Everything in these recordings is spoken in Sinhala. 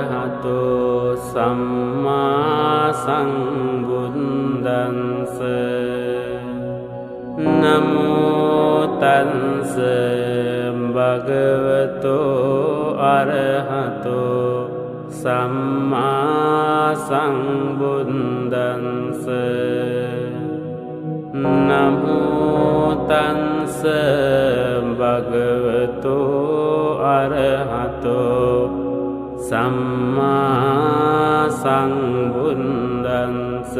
අරහතෝ සම්මා සම්බුද්දන්ස නමෝ තස්ස භගවතෝ අරහතෝ සම්මා සම්බුද්දන්ස නමෝ තස්ස භගවතෝ අරහතෝ සම්මා සම්බුද්දන්ස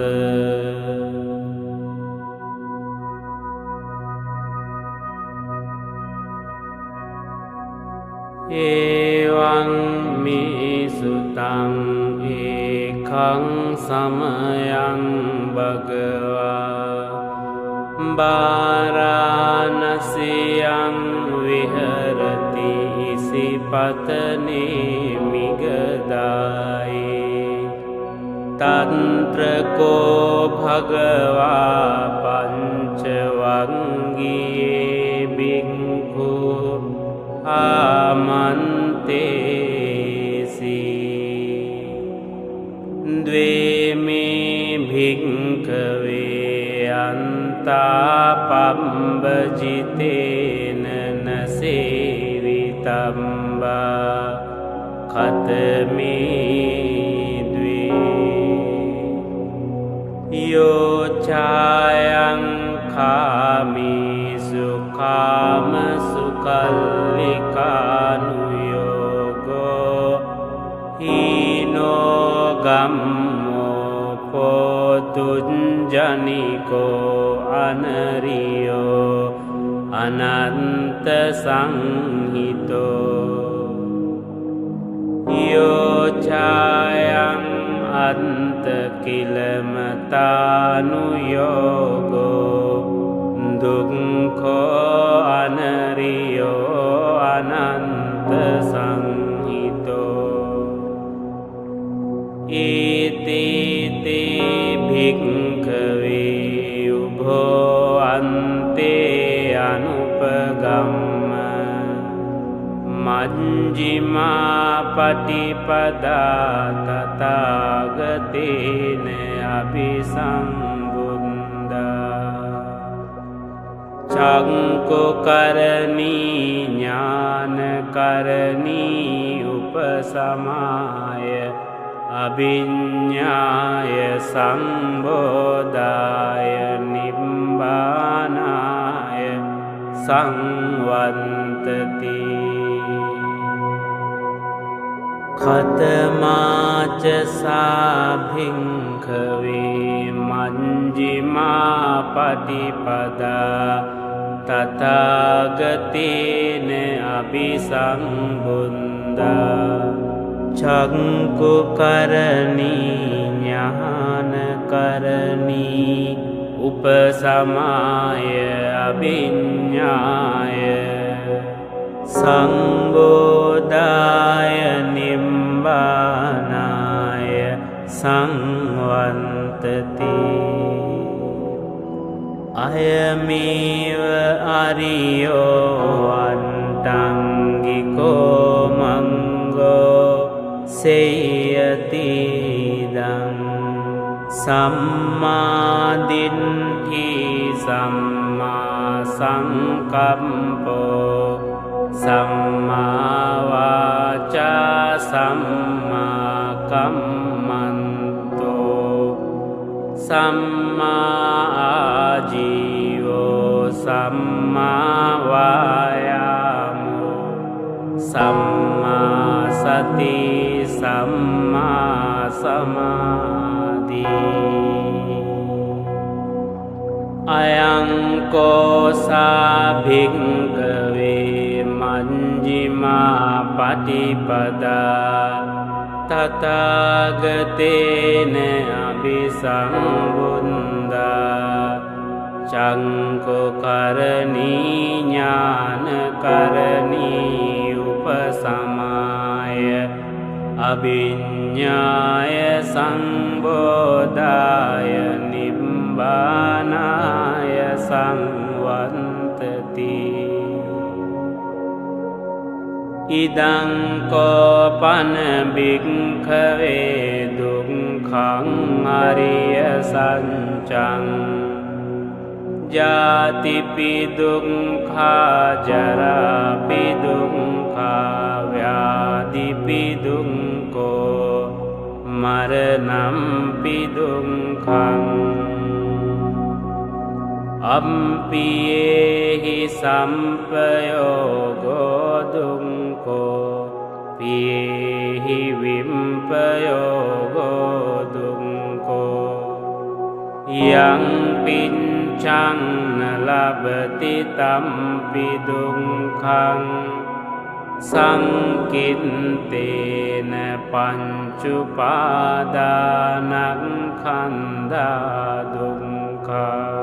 එවං මේ සුතං ඒකං සමයං භගවා වාරාණසියං විහරති ඉසිපතනේ මිගදායේ තන්ත්‍රකෝ භගවා පංචවංගියේ බික්ඛු ආමන්තේසි ද්වේමේ භික්ඛවේ අන්තාපම්බජිතේන නසේවිතම්බා කතමේ ද්වේ යෝචායං කාමීසු කාමසු කල්ලිකානුයෝගෝ හීනෝ ගම්මෝ පොතුංජනිකෝ අනරියෝ අනන්ත සංහිතෝ යෝචායං අන්ත කිලමතානුයෝගෝ දුක්ඛෝ අනරියෝ අනන්ත සංහිතෝ ඒතේතේ භික්ඛවේ උභෝ අන්තේ අනුපගම්ම මජ්ක්‍ධිමා පටිපදා තථාගතේන අභිසම්බුද්ධා චක්ඛුකරණී ඥානකරණී උපසමාය අභිඤ්ඤාය සම්බෝධාය නිබ්බානාය සංවත්තති ඛතමාච සාභික්ඛවේ මජ්ක්‍ධිමා පටිපදා තථාගතේන අභිසම්බුද්ධා චක්ඛුකරණී ඥානකරණී උපසමාය අභිඤ්ඤාය සංබෝධාය නිබ්බානාය සංවත්තති අයමේව අරියෝ අට්ඨංගිකෝ මංගෝ සේයතිදං සම්මාදිට්ඨි සම්මා සංකප්පෝ සම්මා වාචා සම්මා කම්මන්තෝ සම්මා ආජීවෝ සම්මා වායාමෝ සම්මා සති සම්මා සමාධි අයං කෝසා භික්ඛවේ මජ්ක්‍ධිමා පටිපදා තථාගතේන අභිසම්බුද්ධා චක්ඛුකරණී ඥානකරණී උපසමාය අභිඤ්ඤාය සංබෝධාය නිබ්බානාය සංවත්තති ඉදං කෝපන භික්ඛවේ දුක්ඛං අරිය සත්‍යං ජාතිපි දුක්ඛා ජරාපි දුක්ඛා ව්‍යාධිපි දුක්ඛෝ මරණම්පි දුක්ඛං අම්පියේහි සම්පයෝගෝ දුක්ඛෝ පියේහි විම්පයෝගෝ දුක්ඛෝ යං පිච්ඡං ලබති තම්පි දුක්ඛං සංකිත්තේන පංචුපාදානස්කන්ධා දුක්ඛා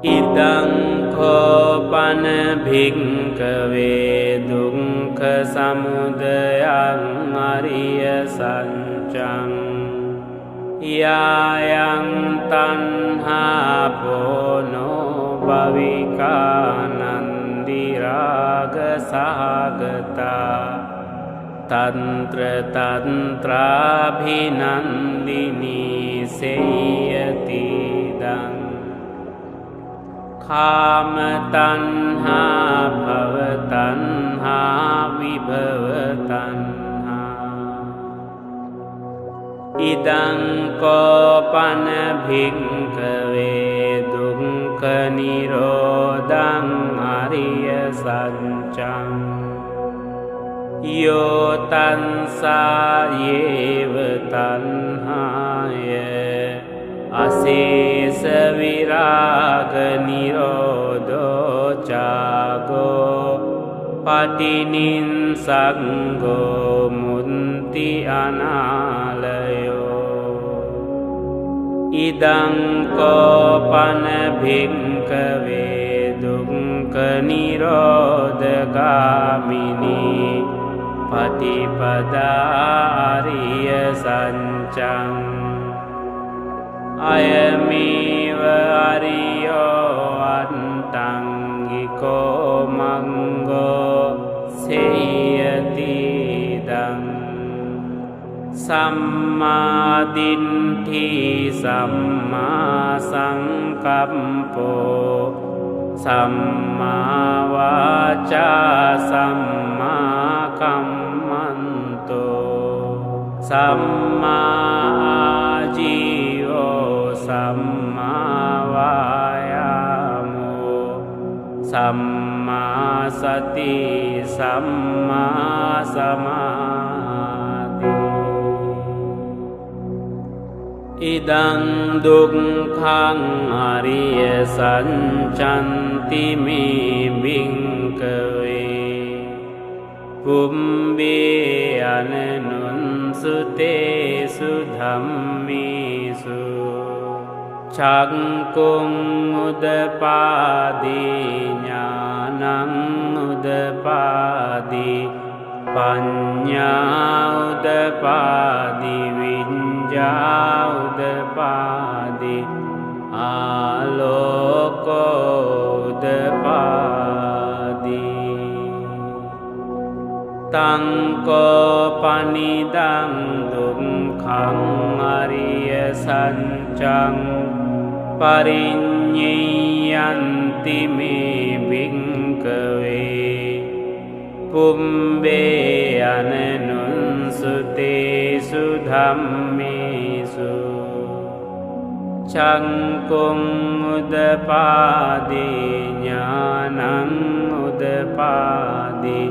ඉදං කෝපන භික්ඛවේ දුක්ඛ සමුදයං අරිය සත්‍යං යායං තණ්හා පොනෝ භවිකානන්දි රාග සහගතා තන්ත්‍ර තන්ත්‍රාභිනන්දිනී සේයති දං කාම තණ්හා භව තණ්හා විභව තණ්හා ඉදං කෝපන භික්ඛවේ දුක්ඛ නිරෝධං අරිය සත්‍යං යෝ තංසායේව තණ්හාය අශේෂ විරාග නිරෝධෝ චාගෝ පටිනිස්සග්ගෝ මුන්ති අනාලයෝ ඉදං කෝපන භික්ඛවේ දුක්ඛ නිරෝධගාමිනී පටිපදා අරිය සත්‍යං අයමේව අරියෝ අට්ඨංගිකෝ මංගෝ සේයති දං සම්මා දිට්ඨි සම්මා සංකප්පෝ සම්මා වාචා සම්මා කම්මන්තෝ සම්මා සම්මා වායාමෝ සම්මා සති සම්මා සමාධි ඉදං දුක්ඛං අරිය සත්‍යන්ති මේ භික්ඛවේ පුම්බේ අනනුන්සුතේසු ධම්මේසු චක්කුං උදපාදී ඥානං උදපාදී පඤ්ඤා උදපාදී විඤ්ඤා උදපාදී ආලෝකෝ උදපාදී තං කෝපනිදං දුක්ඛං අරිය සත්‍යං පරිඤ්ඤයන්ති මේ භික්ඛවේ පුම්බේ අනනුන්සුතේසු ධම්මේසු චක්කුං උදපාදී ඥානං උදපාදී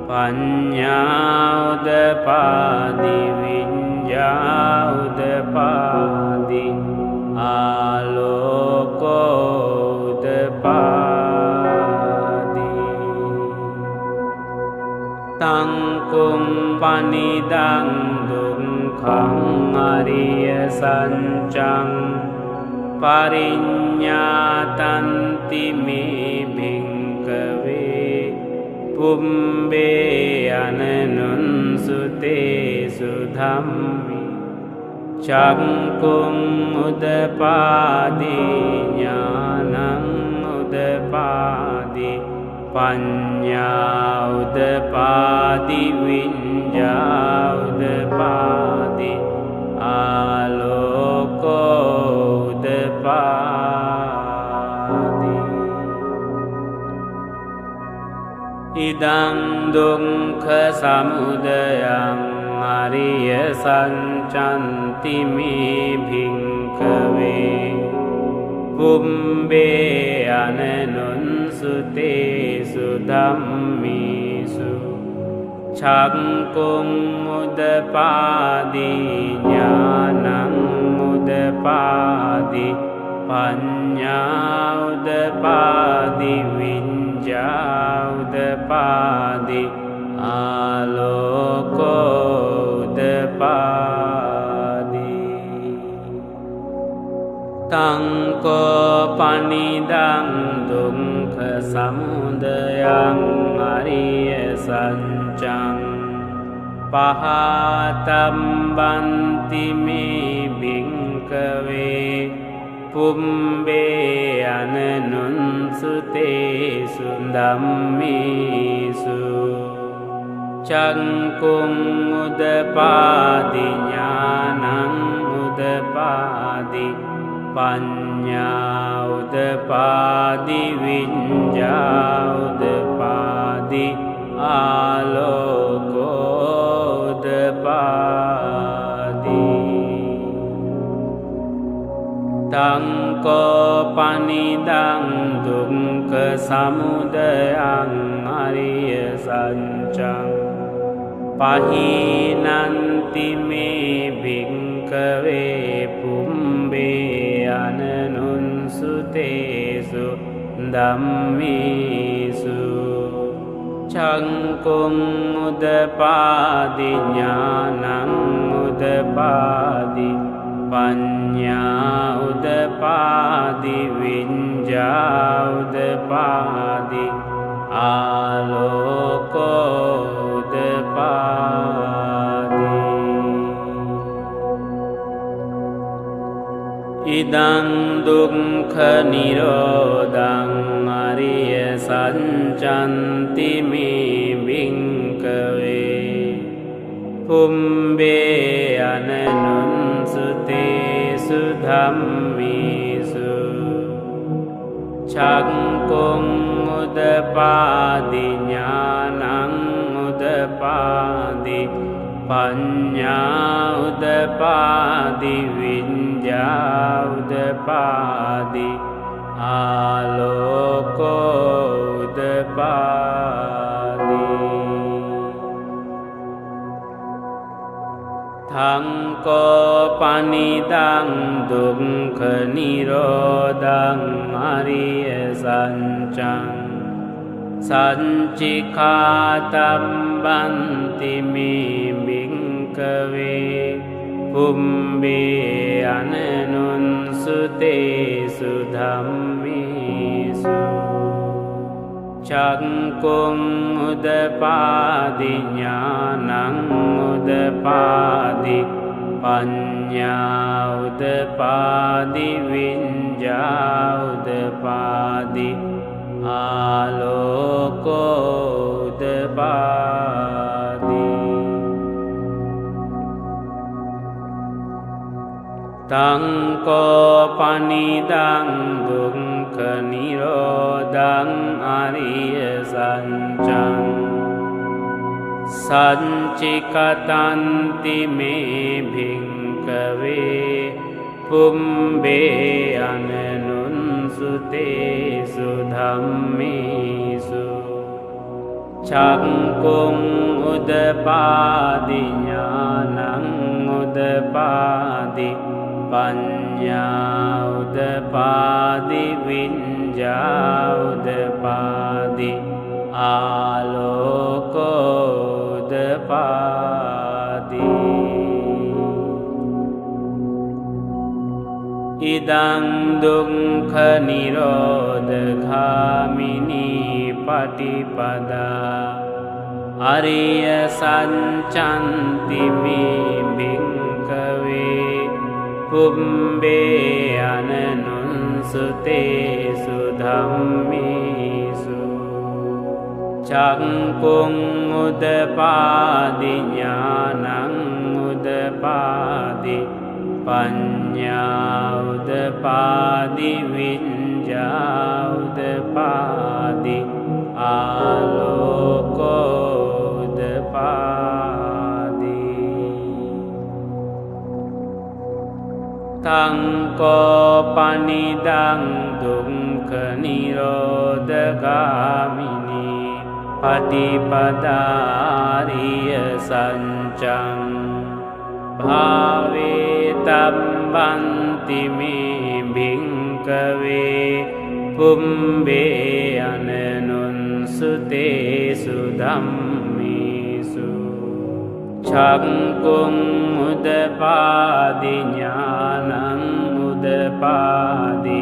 පඤ්ඤා උදපාදී විඤ්ඤා උදපාදී ආලෝකෝ උදපාදී තං කුම්පනිදං දුක්ඛං අරිය සත්‍යං පරිඤ්ඤාතන්ති මේ භික්ඛවේ පුම්බේ අනනුන්සුතේසු ධම්මි චක්කුං උදපාදී ඥානං උදපාදී පඤ්ඤා උදපාදි විඤ්ඤා උදපාදි ආලෝකෝ උදපාදි ඉදං දුක්ඛ සමුදයං අරිය සංචන්ති මේ භික්ඛවේ පුම්බේ අනනුන්සුතේසු ධම්මේසු චක්ඛුං උදපාදි ඥානං උදපාදි පඤ්ඤා උදපාදි විඤ්ඤා උදපාදි ආලෝකෝ උදපාදි තංකෝ පනිදං දුක්ඛ සමුදයං අරිය සත්‍යං පහතම් බන්ති මේ භික්ඛවේ පුම්බේ අනනුන්සුතේසු ධම්මේසු චක්ඛුං උදපාදි ඥානං උදපාදි පඤ්ඤා උදපාදි විඤ්ඤා උදපාදි ආලෝකෝ උදපාදි තංකෝ පනිදං දුක්ඛ සමුදයං අරිය සත්‍යං පහීනන්ති මේ භික්ඛවේ පුම්බේ අනනුන්සුතේසු ධම්මේසු චක්ඛුං උදපාදි ඥානං උදපාදි පඤ්ඤා උදපාදි විඤ්ඤා උදපාදි ආලෝකෝ උදපාදි ඉදං දුක්ඛ නිරෝධං අරිය සත්‍යන්ති මේ භික්ඛවේ පුම්බේ අනනුන්සුතේසු ධම්මේසු චක්ඛුං උදපාදි ඥානං උදපාදි පඤ්ඤා උදපාදි විඤ්ඤා උදපාදි ආලෝකෝ උදපාදි තංකෝ පනිදං දුක්ඛ නිරෝධං අරිය සත්‍යං සංචිඛාතම් බන්ති මේ භික්ඛවේ පුම්බේ අනනුන්සුතේසු ධම්මේසු චක්ඛුං උදපාදි ඥානං උදපාදි පඤ්ඤා උදපාදි විඤ්ඤා උදපාදි ආලෝකෝ උදපාදි තංකෝ පනිදං දුක්ඛ නිරෝධං අරිය සත්‍යං සංචිකතන්ති මේ භික්ඛවේ පුම්බේ අනනුන්සුතේසු ධම්මේසු චක්ඛුං උදපාදි ඥානං උදපාදි පඤ්ඤා උදපාදි විඤ්ඤා උදපාදි ආලෝකෝ උදපාදි ඉදං දුක්ඛ නිරෝධගාමිනී පටිපදා අරිය සත්‍යන්ති මේ භික්ඛවේ පුම්බේ අනනුන්සුතේසු ධම්මේසු චක්කුං උදපාදි ඥානං උදපාදි පඤ්ඤා උදපාදි විඤ්ඤා උදපාදි ආලෝකෝ උදපාදි තං කෝපනිදං දුක්ඛ නිරෝධගාමිනී පටිපදාරිය සංචං භාවේ තබ්බන්ති මේ භික්ඛවේ පුම්බේ අනනුන්සුතේසු ධම්මේසු චක්කුං උදපාදි ඥානං උදපාදි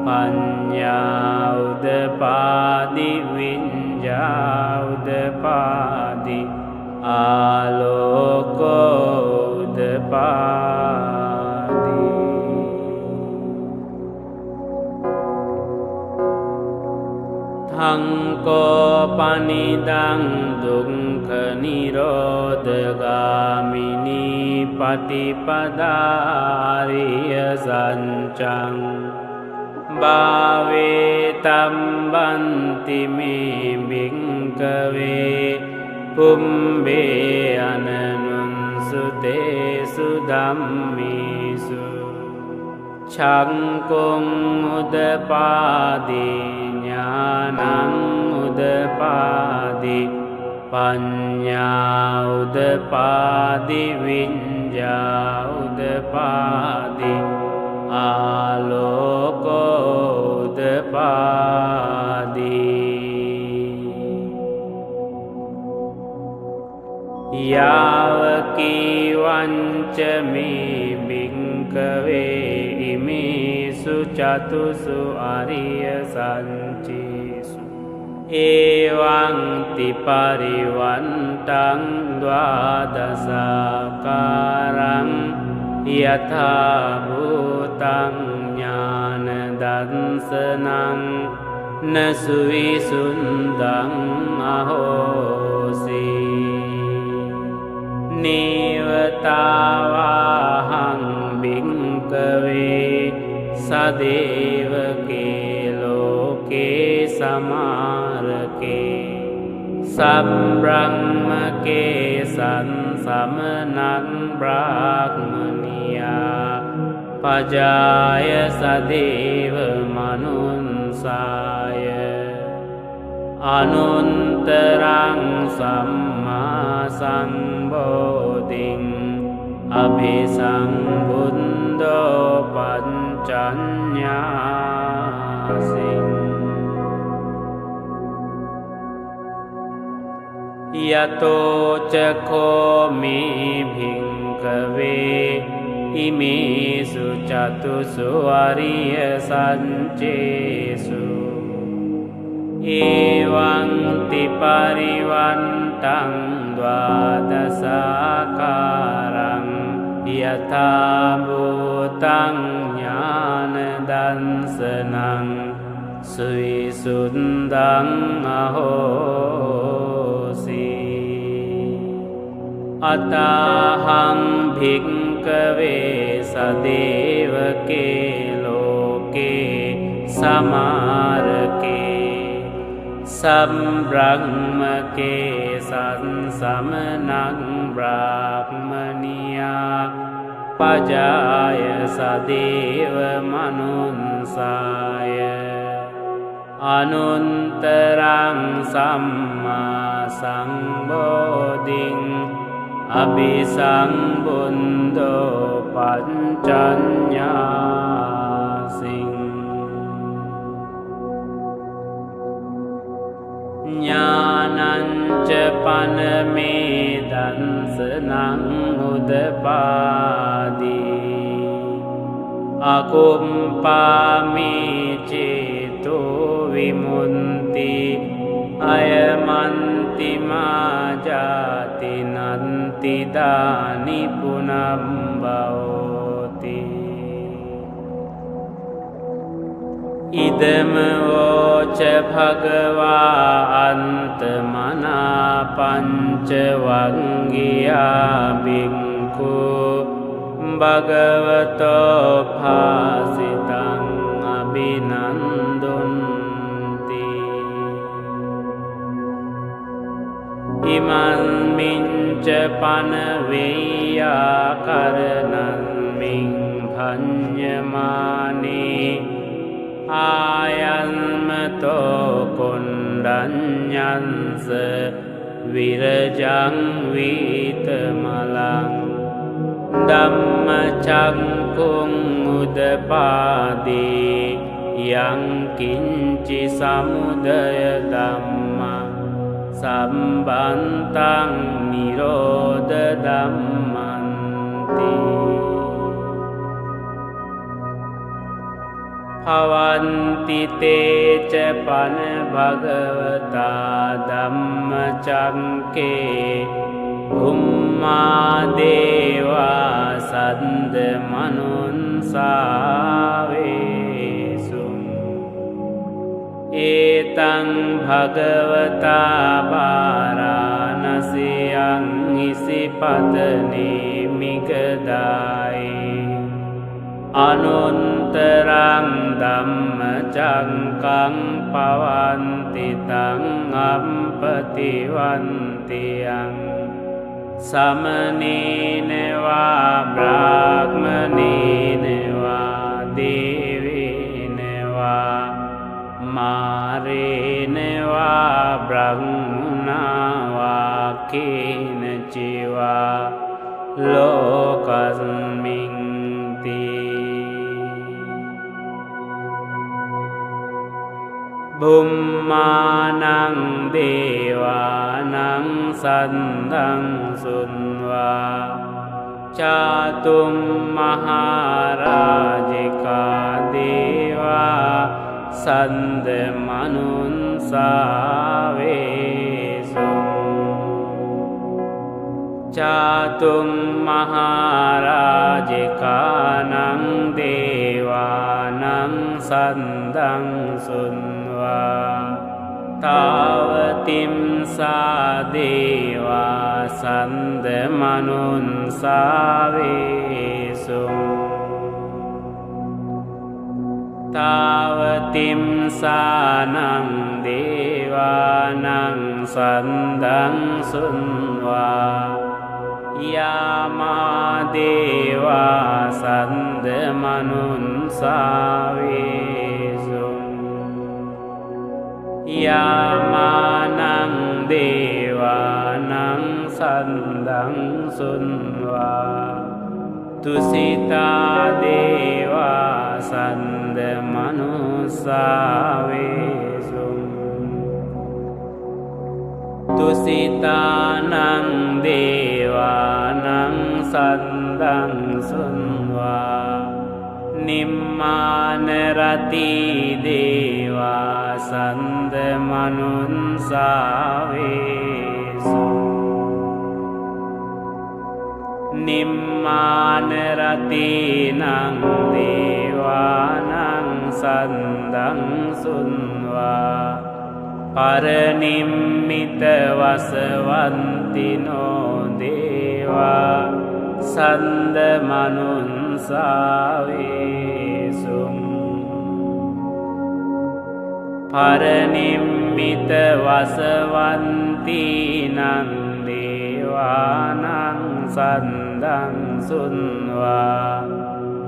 පඤ්ඤා උදපාදි විඤ්ඤා උදපාදි ආලෝකෝ උදපාදි තංකෝ පනිදං දුක්ඛ නිරෝධගාමිනී පටිපදාරිය සංචං භාවේ තබ්බන්ති මේ භික්ඛවේ පුම්බේ අනනුන්සුතේසු ධම්මේසු චක්කුං උදපාදි ඥානං උදපාදි පඤ්ඤා උදපාදි විඤ්ඤා උදපාදි ආලෝකෝ උදපාදි යාවකීවංච මේ භික්ඛවේ ඉමේසු චතුසු අරිය සංචේසු එවං තිපරිවන්තං ද්වාදසාකාරං යථා භූතං ඥාන දර්ශනං නසුවිසුන්දං අහෝසි නේවතාවාහං භික්ඛවේ සදේවකේ ලෝකේ සමාරකේ සම්බ්‍රහ්මකේ සංසමනං බ්‍රාහ්මනියා පජාය සදේව මනුන්සාය අනුන්තරං සම්මා සම්බෝධින් අභිසම්බුද්ධෝ පංචඤ්ඤාසින් යතෝචකෝ මේ භික්ඛවේ ඉමේසු චතුසු අරිය සංචේසු එවං තිපරිවන්තං ද්වාදසාකාරං යථා භූතං ඥාන දර්ශනං සුවිසුන්දං අහෝසි අතහං භික්ඛවේ සදේවකේ ලෝකේ සමාරකේ සම්බ්‍රහ්මකේ සංසමනං බ්‍රාහ්මනියා පජාය සදේව මනුන්සාය අනුන්තරං සම්මා සම්බෝධින් අභිසම්බුද්ධෝ පංචඤ්ඤාසින් ඥානංච පනමේ දන්සනං උදපාදි අකුම්පාමේ චේතෝ විමුක්ති අයමන්ති මාජාති නන්ති දානි පුනම්බවෝති ඉදම වෝච භගවා අන්තමනා පංච වංගියා බික්ඛු භගවතෝ භාසිතං අභිනන්දුන්ති ඉමං මිච්ඡ පන වේයා කරණං මින් භඤ්ඤමානේ ආයන්මතෝ කොණ්ඩඤ්ඤංස විරජං වීතමලං ධම්මචක්ඛුං උදපාදී යං කිංචි සමුදය ධම්ම සම්බන්තං නිරෝධ ධම්මන්ති භවන්ති තේච පන භගවතා ධම්මචක්ඛේ උම්මා දේවා සද්ද මනුන්සාවේසු ඒතං භගවතා වාරාණසියං ඉසිපතනේ මිගදායි අනුන්තරං ධම්මචක්ඛං පවන්ති තං අම්පතිවන්තියං සමනේන වා බ්‍රාහ්මනේන වා දේවේන වා මාරේන වා බ්‍රහ්මනා වා කේන චිවා ලෝකස්මින් බුම්මානං දේවානං සන්දං සුන්වා චාතුම් මහරජිකා දේවා සන්ද මනුන්සාවේසු චාතුම් මහරජිකානං දේවානං සන්දං සුන්වා තාවතිම්සා දේවා සන්ද මනුන්සාවේසු තාවතිම්සානං දේවානං සන්දං සුන්වා යාමා දේවා සන්ද මනුන්සාවේසු යාමානං දේවානං සන්දං සුන්වා තුසිතා දේවා සන්ද මනුස්සාවේසු තුසිතානං දේවානං සන්දං සුන්වා නිම්මාන රති දේවා සන්ද මනුන්සාවේසු නිම්මාන රතිනං දේවානං සන්දං සුන්වා පරනිම්මිත වසවන්තිනෝ දේවා සන්ද මනුන්සාවේසු පරනිම්මිත වසවන්තිනං දේවානං සන්දං සුන්වා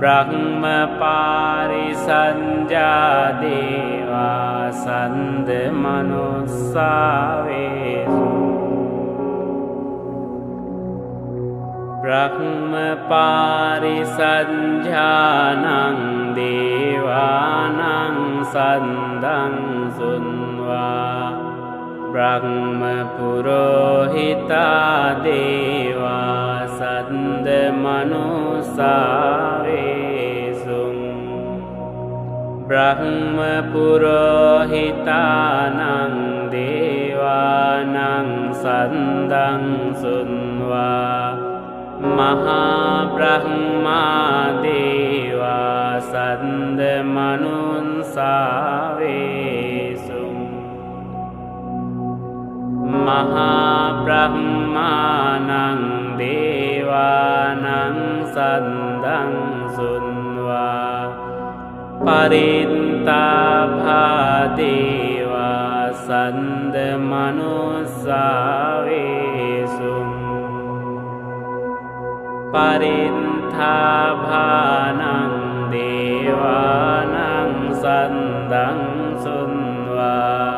බ්‍රහ්ම පාරිසංජා දේවා සන්ද මනුස්සාවේසු බ්‍රහ්ම පාරිසංජානං දේවානං සන්දං සුන්වා බ්‍රහ්ම පුරෝහිතා දේවා සන්ද මනුස්සාවේසු බ්‍රහ්ම පුරෝහිතානං දේවානං සන්දං සුන්වා මහා බ්‍රහ්මා දේවා සන්ද මනුන්සා මනුස්සාවේසු මහාබ්‍රහ්මානං දේවානං සන්දං සුන්වා පරිත්තාභාදේවා සන්ද මනුස්සාවේසු පරිත්තාභානං දේවානං සන්දං සුන්වා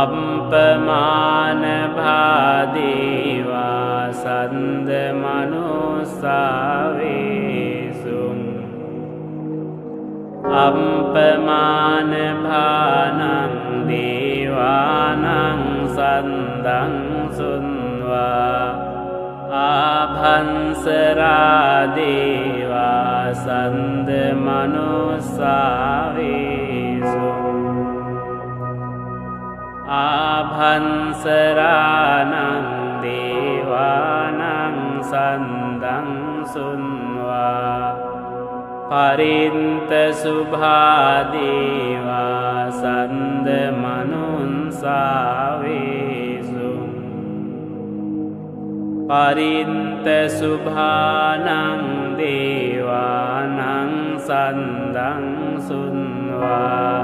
අප්පමාන භාදේවා සන්ද මනුස්සාවේසු අප්පමාන භානං දේවානං සන්දං සුන්වා ආභංසරා දේවා සන්ද මනුස්සාවේසු ආභංසරානං දේවානං සන්දං සුන්වා පරින්ත සුභා දේවා සන්ද මනුස්සාවේසු පරින්ත සුභානං දේවානං සන්දං සුන්වා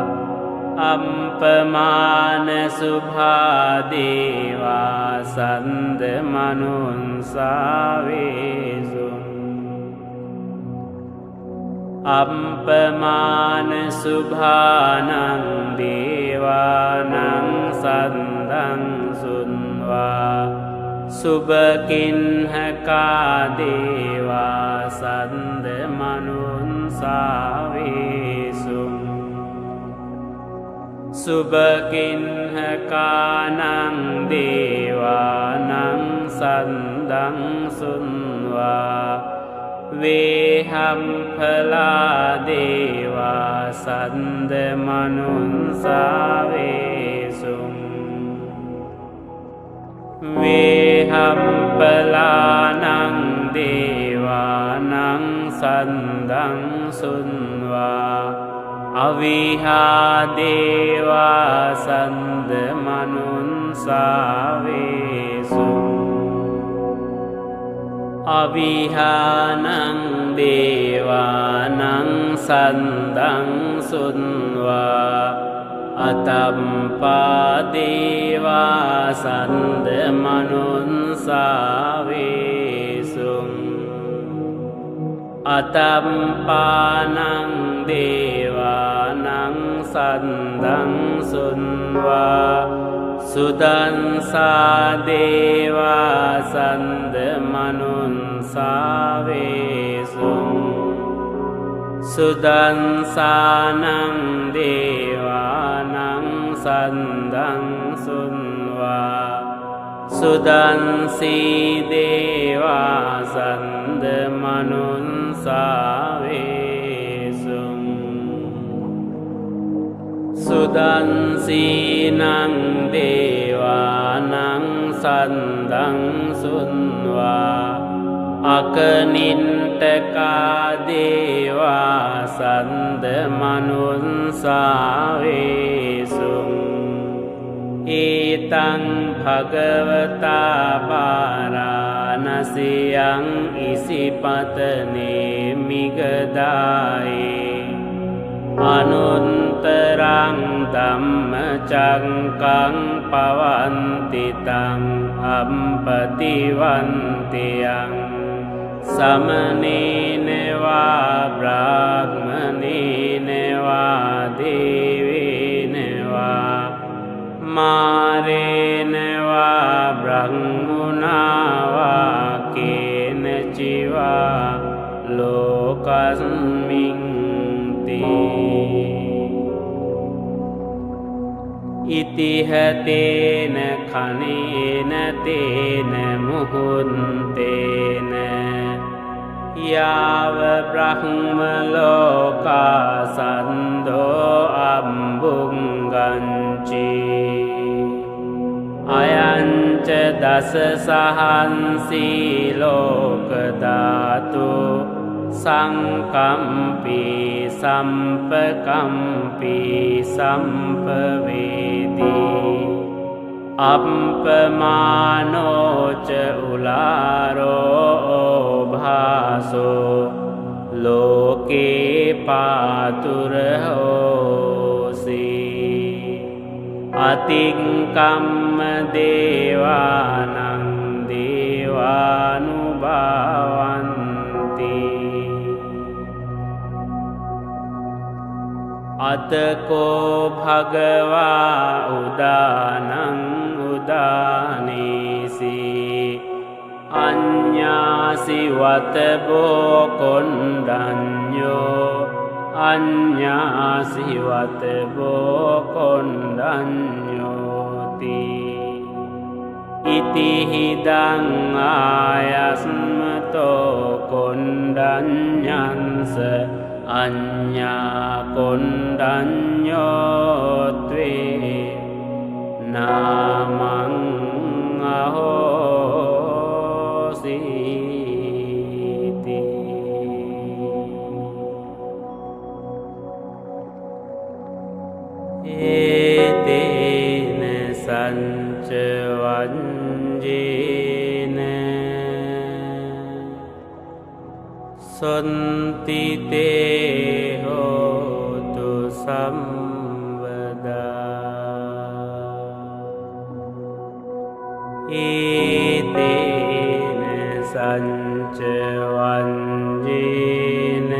අප්පමාන සුභා දේවා සන්ද මනුස්සාවේසු අප්පමාන සුභානං දේවානං සන්දං සුන්වා සුභකින්හකා දේවා සන්ද මනුස්සාවේසු සුභකින්හකානං දේවානං සන්දං සුන්වා වේහම්ඵලා දේවා සන්ද මනුස්සාවේසු වේහම්ඵලානං දේවානං සන්දං සුන්වා අවිහා දේවා සන්ද මනුස්සාවේසු අවිහානං දේවානං සන්දං සුන්වා අතම්පා දේවා සන්ද මනුස්සාවේසු අතම්පානං දේවානං සන්දං සුන්වා සුදන්සා දේවා සන්ද මනුස්සාවේසු සුදන්සානං දේවානං සන්දං සුන්වා සුදන්සී දේවා සන්ද මනුස්සාවේසු සුදන්සීනං දේවානං සන්දං සුන්වා අකනින්ටකා දේවා සන්ද මනුස්සාවේසු ඒතං භගවතා පාරාණසියං ඉසිපතනේ මිගදායේ අනුන්තරං ධම්මචක්කං පවන්තිතං අම්පතිවන්තියං සමනේනවා බ්‍රාහ්මනේනවා දේවේනවා මාරේනවා බ්‍රහ්මුණාවා කේනචිවා ලෝකස්මින් ඉතිහතේන කනේන තේන මුහුන්තේන යාව බ්‍රහ්ම ලෝකා සන්දෝ අම්බුංගංචි අයංච දස සහන්සී ලෝක ධාතු සංකම්පි සම්පකම්පි සම්පවේදී අප්පමානෝච උලාරෝ භාසෝ ලෝකේ පාතුරහෝසි අතික්කම්ම දේවානං දේවානුභාවන්ති අතකෝ භගවා උදානං උදානීසි අඤ්ඤාසි වතබෝ කොණ්ඩඤ්ඤෝ අඤ්ඤාසි වතබෝ කොණ්ඩඤ්ඤෝති ඉතිහිදං ආයස්මතෝ කොණ්ඩඤ්ඤංස අඤ්ඤා කොණ්ඩඤ්ඤෝත්වේ නාමං අහෝසීති ඒතේන සංච වංජේන සොන්තිතේ හෝතු සම්වදා ඒතේන සංච වංජේන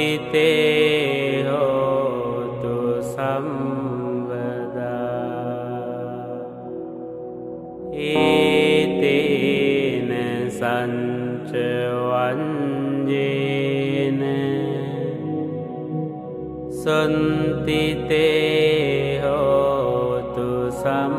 සොන්තිතේ හෝතු සම්වදා ඒතේන සංච වංජේන සොන්තිතේ හෝතු සම්වදා